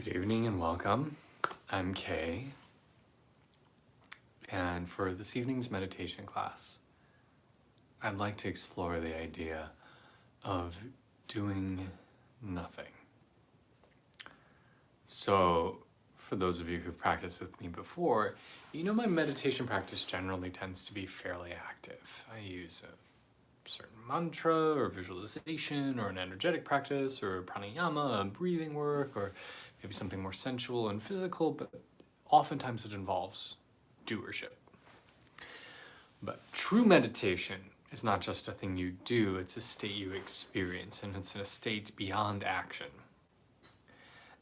Good evening and welcome. I'm Kay, and for this evening's meditation class, I'd like to explore the idea of doing nothing. So, for those of you who've practiced with me before, you know my meditation practice generally tends to be fairly active. I use a certain mantra or visualization or an energetic practice or pranayama, breathing work, or maybe something more sensual and physical, but oftentimes it involves doership. But true meditation is not just a thing you do, it's a state you experience, and it's a state beyond action.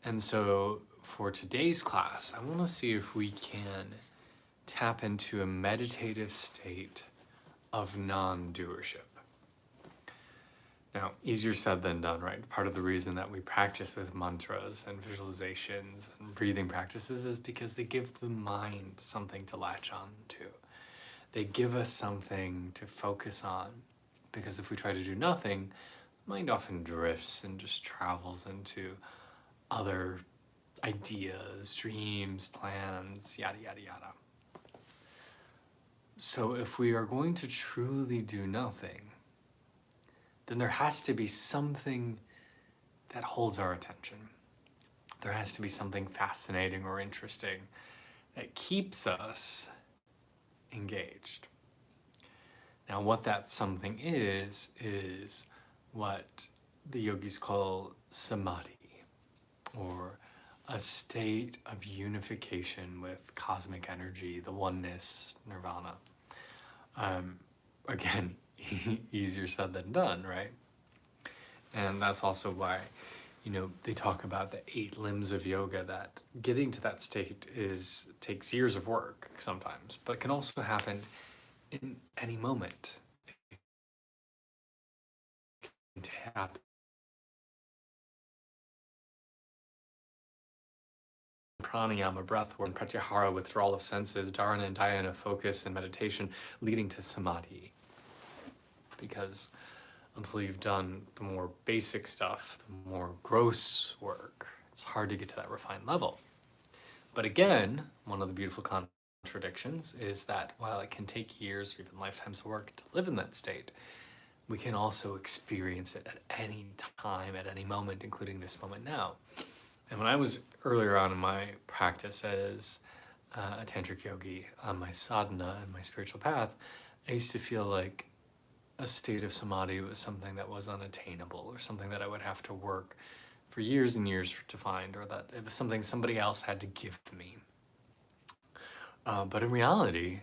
And so for today's class, I want to see if we can tap into a meditative state of non-doership. Now, easier said than done, right? Part of the reason that we practice with mantras and visualizations and breathing practices is because they give the mind something to latch on to. They give us something to focus on, because if we try to do nothing, the mind often drifts and just travels into other ideas, dreams, plans, yada, yada, yada. So if we are going to truly do nothing, then there has to be something that holds our attention. There has to be something fascinating or interesting that keeps us engaged. Now, what that something is what the yogis call samadhi, or a state of unification with cosmic energy, the oneness, nirvana. Again, easier said than done, right? And that's also why, they talk about the 8 limbs of yoga, that getting to that state takes years of work sometimes, but it can also happen in any moment. It can happen pranayama, breath work, pratyahara, withdrawal of senses, dharana and dhyana, focus and meditation, leading to samadhi. Because until you've done the more basic stuff, the more gross work, it's hard to get to that refined level. But again, one of the beautiful contradictions is that while it can take years or even lifetimes of work to live in that state, we can also experience it at any time, at any moment, including this moment now. And when I was earlier on in my practice as a tantric yogi on my sadhana and my spiritual path, I used to feel like a state of samadhi was something that was unattainable, or something that I would have to work for years and years to find, or that it was something somebody else had to give me. But in reality,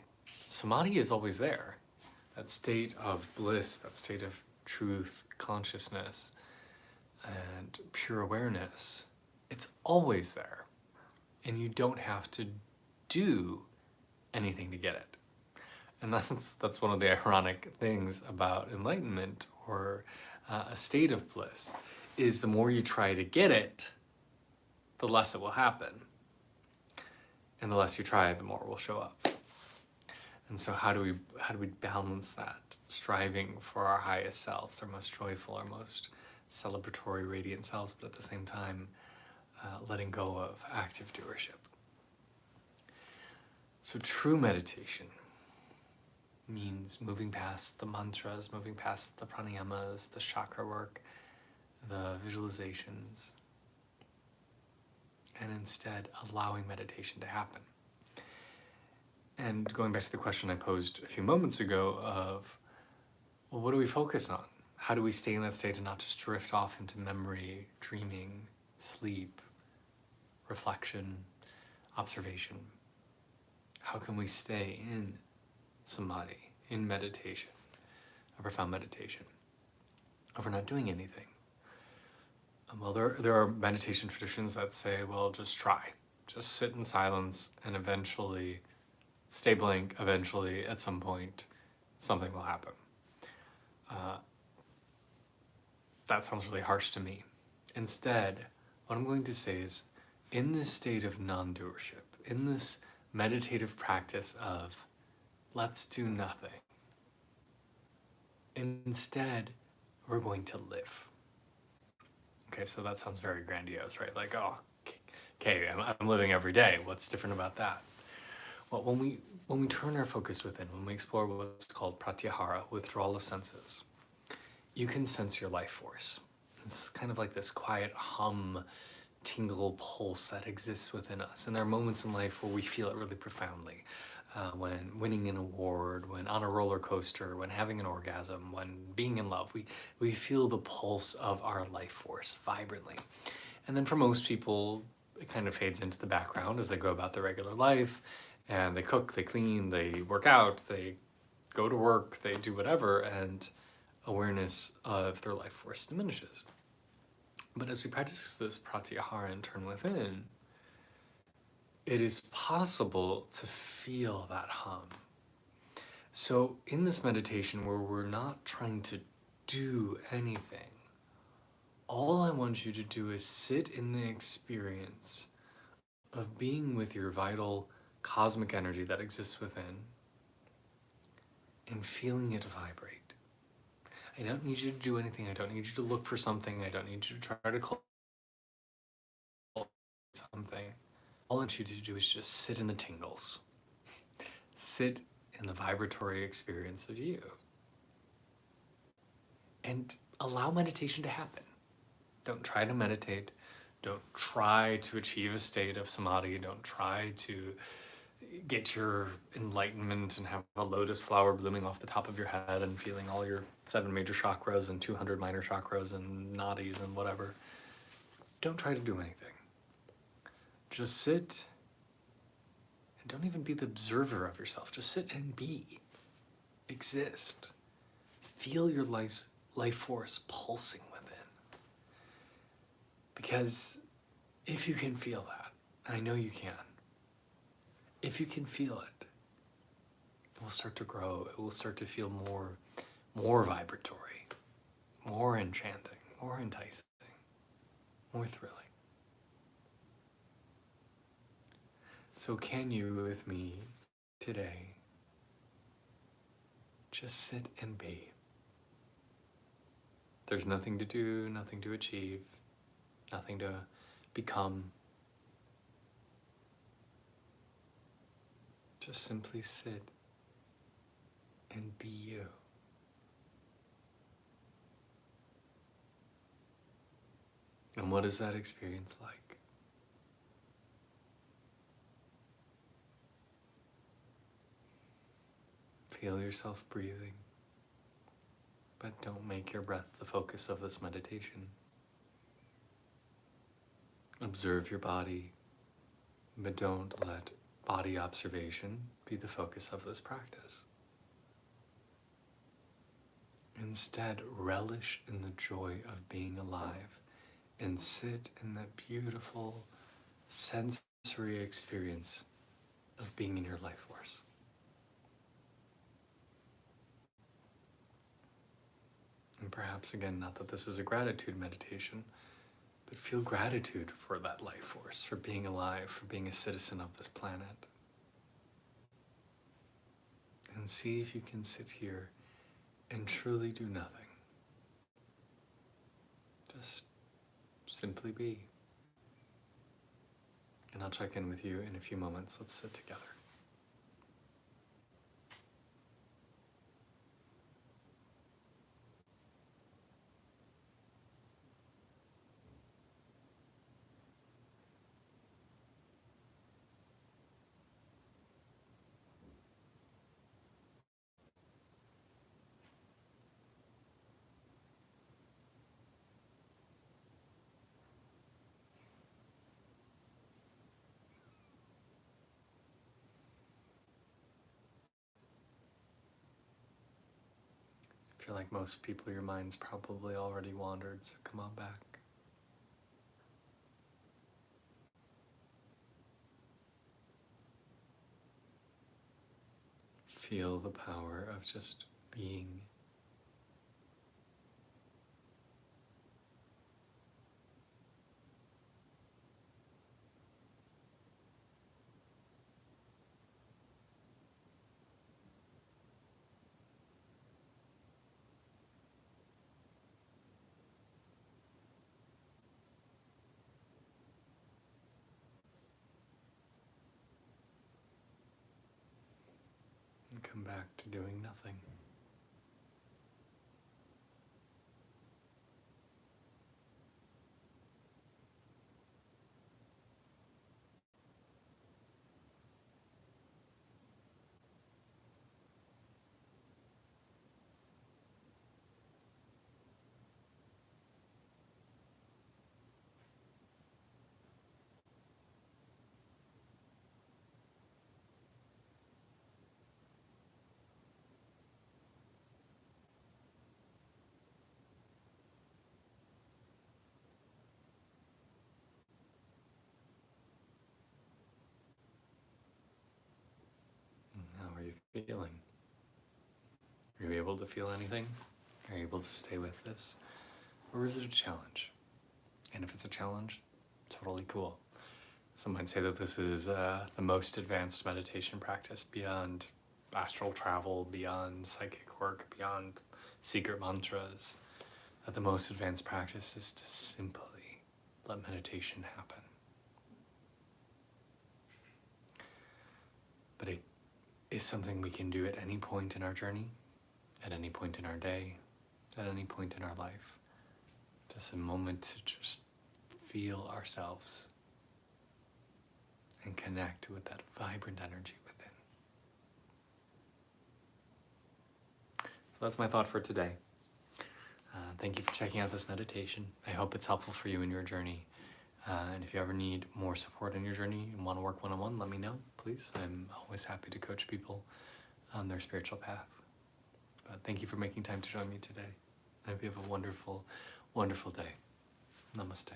samadhi is always there. That state of bliss, that state of truth, consciousness, and pure awareness, it's always there. And you don't have to do anything to get it. And that's one of the ironic things about enlightenment, or a state of bliss, is the more you try to get it, the less it will happen. And the less you try, the more will show up. And so how do we balance that? Striving for our highest selves, our most joyful, our most celebratory, radiant selves, but at the same time, letting go of active doership. So true meditation means moving past the mantras, moving past the pranayamas, the chakra work, the visualizations, and instead allowing meditation to happen. And going back to the question I posed a few moments ago of, well, what do we focus on? How do we stay in that state and not just drift off into memory, dreaming, sleep, reflection, observation? How can we stay in samadhi, in meditation, a profound meditation, if we're not doing anything? Well, there are meditation traditions that say, well, just try. Just sit in silence, and eventually, stay blank, eventually, at some point, something will happen. That sounds really harsh to me. Instead, what I'm going to say is, in this state of non-doership, in this meditative practice of let's do nothing, instead, we're going to live. Okay, so that sounds very grandiose, right? Like, oh, Okay, I'm living every day. What's different about that? Well, when we turn our focus within, when we explore what's called pratyahara, withdrawal of senses, you can sense your life force. It's kind of like this quiet hum, tingle pulse that exists within us. And there are moments in life where we feel it really profoundly. When winning an award, when on a roller coaster, when having an orgasm, when being in love, we feel the pulse of our life force vibrantly. And then for most people, it kind of fades into the background as they go about their regular life and they cook, they clean, they work out, they go to work, they do whatever, and awareness of their life force diminishes. But as we practice this pratyahara and turn within, it is possible to feel that hum. So in this meditation where we're not trying to do anything, all I want you to do is sit in the experience of being with your vital cosmic energy that exists within and feeling it vibrate. I don't need you to do anything. I don't need you to look for something. I don't need you to try to call something. All I want you to do is just sit in the tingles. Sit in the vibratory experience of you. And allow meditation to happen. Don't try to meditate. Don't try to achieve a state of samadhi. Don't try to get your enlightenment and have a lotus flower blooming off the top of your head and feeling all your 7 major chakras and 200 minor chakras and nadis and whatever. Don't try to do anything. Just sit and don't even be the observer of yourself. Just sit and be. Exist. Feel your life force pulsing within. Because if you can feel that, and I know you can, if you can feel it, it will start to grow. It will start to feel more vibratory, more enchanting, more enticing, more thrilling. So can you, with me today, just sit and be? There's nothing to do, nothing to achieve, nothing to become. Just simply sit and be you. And what is that experience like? Feel yourself breathing, but don't make your breath the focus of this meditation. Observe your body, but don't let body observation be the focus of this practice. Instead, relish in the joy of being alive and sit in that beautiful sensory experience of being in your life force. And perhaps, again, not that this is a gratitude meditation, but feel gratitude for that life force, for being alive, for being a citizen of this planet. And see if you can sit here and truly do nothing. Just simply be. And I'll check in with you in a few moments. Let's sit together. I feel like most people, your mind's probably already wandered, so come on back. Feel the power of just being. and come back to doing nothing. How are you feeling? Are you able to feel anything? Are you able to stay with this? Or is it a challenge? And if it's a challenge, totally cool. Some might say that this is the most advanced meditation practice beyond astral travel, beyond psychic work, beyond secret mantras. That the most advanced practice is to simply let meditation happen. But it is something we can do at any point in our journey, at any point in our day, at any point in our life. Just a moment to just feel ourselves and connect with that vibrant energy within. So that's my thought for today. Thank you for checking out this meditation. I hope it's helpful for you in your journey. And if you ever need more support in your journey and want to work one-on-one, let me know, please. I'm always happy to coach people on their spiritual path. But thank you for making time to join me today. I hope you have a wonderful, wonderful day. Namaste.